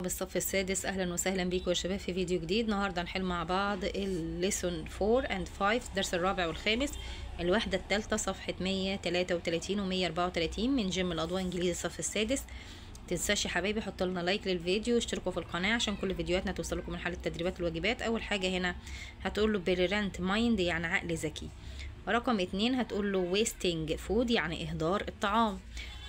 بالصف السادس. اهلا وسهلا بيكم يا شباب في فيديو جديد. النهارده هنحل مع بعض الليسون 4 and 5 الدرس الرابع والخامس الوحده الثالثه صفحه 133 و 134 من جيم الاضواء انجليزي الصف السادس. متنساش يا حبايبي حطوا لنا لايك للفيديو واشتركوا في القناه عشان كل فيديوهاتنا توصلكم من حل التدريبات والواجبات. اول حاجه هنا هتقول له brilliant mind يعني عقل ذكي. رقم 2 هتقول له wasting food يعني اهدار الطعام.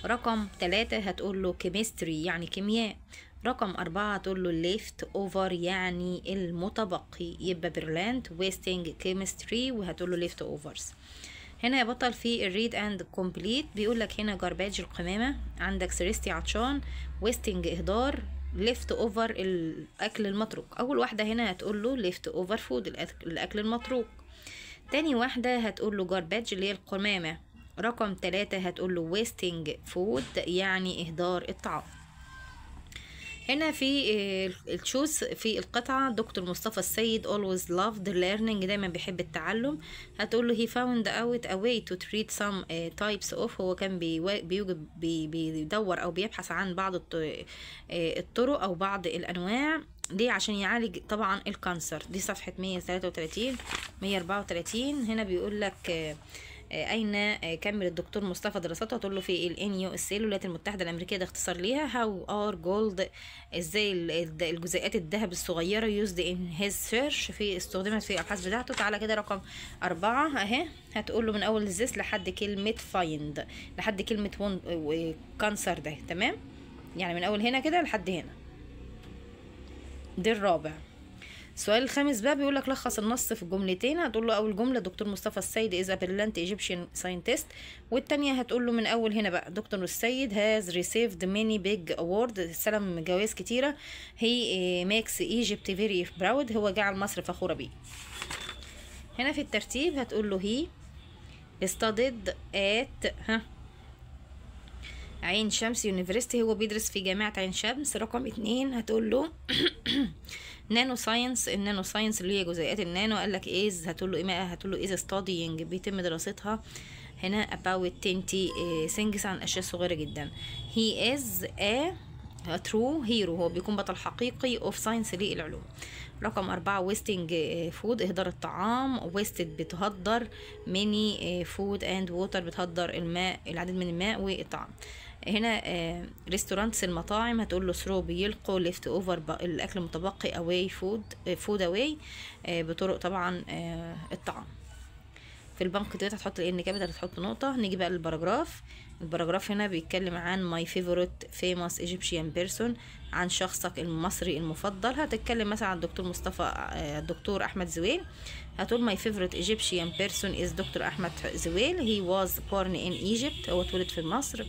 رقم 3 هتقول له chemistry يعني كيمياء. رقم 4 هتقول له left over يعني المتبقي، يبقى brilliant wasting chemistry وهتقول له left overs. هنا يا بطل في read and complete بيقول لك هنا garbage القمامة، عندك thirsty عطشان، wasting اهدار، left over الاكل المتروك. اول واحدة هنا هتقول له left over food الاكل المتروك. تاني واحدة هتقول له garbage اللي هي القمامة. رقم 3 هتقول له wasting food يعني اهدار الطعام. هنا في التشوز في القطعة دكتور مصطفى السيد always loved learning دايما بيحب التعلم. هتقول له he found out a way to treat some types of هو كان بيدور او بيبحث عن بعض الطرق او بعض الانواع دي عشان يعالج طبعا الكانسر. دي صفحة 133 134. هنا بيقول لك أين كمل الدكتور مصطفى دراسته؟ هتقول له في الإنيو الولايات المتحدة الأمريكية، ده اختصار ليها. هاو ار جولد ازاي الجزيئات الذهب الصغيرة يوزد ان هيز سيرش في استخدمت في الأبحاث بتاعته. تعالى كده رقم 4 أهي هتقول له من أول زيس لحد كلمة فايند لحد كلمة كانسر ده، تمام؟ يعني من أول هنا كده لحد هنا. ده الرابع. السؤال الخامس بقى بيقول لك لخص النص في جملتين. هتقول له اول جمله دكتور مصطفى السيد از بريلانت ايجيبشن ساينتست، والثانيه هتقول له من اول هنا بقى دكتور السيد هاز ريسيفد ماني بيج اوورد استلم جوائز كتيره. هي ميكس ايجيبت فيري براود هو جعل مصر فخوره بيه. هنا في الترتيب هتقول له هي studied at عين شمس يونيفرسيتي هو بيدرس في جامعة عين شمس. رقم 2 هتقول له نانو ساينس النانو ساينس اللي هي جزيئات النانو. قال لك ايز هتقول له ايه؟ هتقول له ايز ستادينج بيتم دراستها هنا about 20 things عن اشياء صغيرة جدا. he is a true hero هو بيكون بطل حقيقي of science للعلوم. رقم 4 wasting food اهدار الطعام. wasted بتهدر many food and water بتهدر الماء العديد من الماء والطعام. هنا ريستورانتس المطاعم هتقول له ثرو بيلقوا ليفت اوفر الاكل المتبقي اواي فود اواي بطرق طبعا الطعام. في البنك ديت هتحط الان كابيتال هتحط نقطه. نيجي بقى للباراجراف. الباراجراف هنا بيتكلم عن ماي فيفورت فيموس ايجيبشن بيرسون عن شخصك المصري المفضل. هتتكلم مثلا عن الدكتور مصطفى الدكتور احمد زويل. هتقول ماي فيفورت ايجيبشن بيرسون از دكتور احمد زويل. هي واز بورن ان ايجيبت هو اتولد في مصر.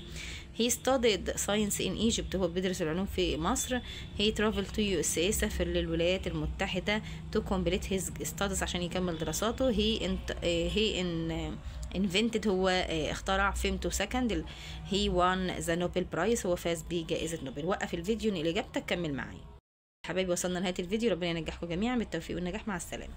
he studied science in Egypt هو بيدرس العلوم في مصر. he traveled to USA سافر للولايات المتحدة to complete his studies عشان يكمل دراساته. he invented هو اخترع فيمتو سكند. he won the Nobel Prize هو فاز بجائزة نوبل. وقف الفيديو نقل اجابتك كمل معايا حبايبي. وصلنا لنهاية الفيديو، ربنا ينجحكم جميعا بالتوفيق والنجاح، مع السلامة.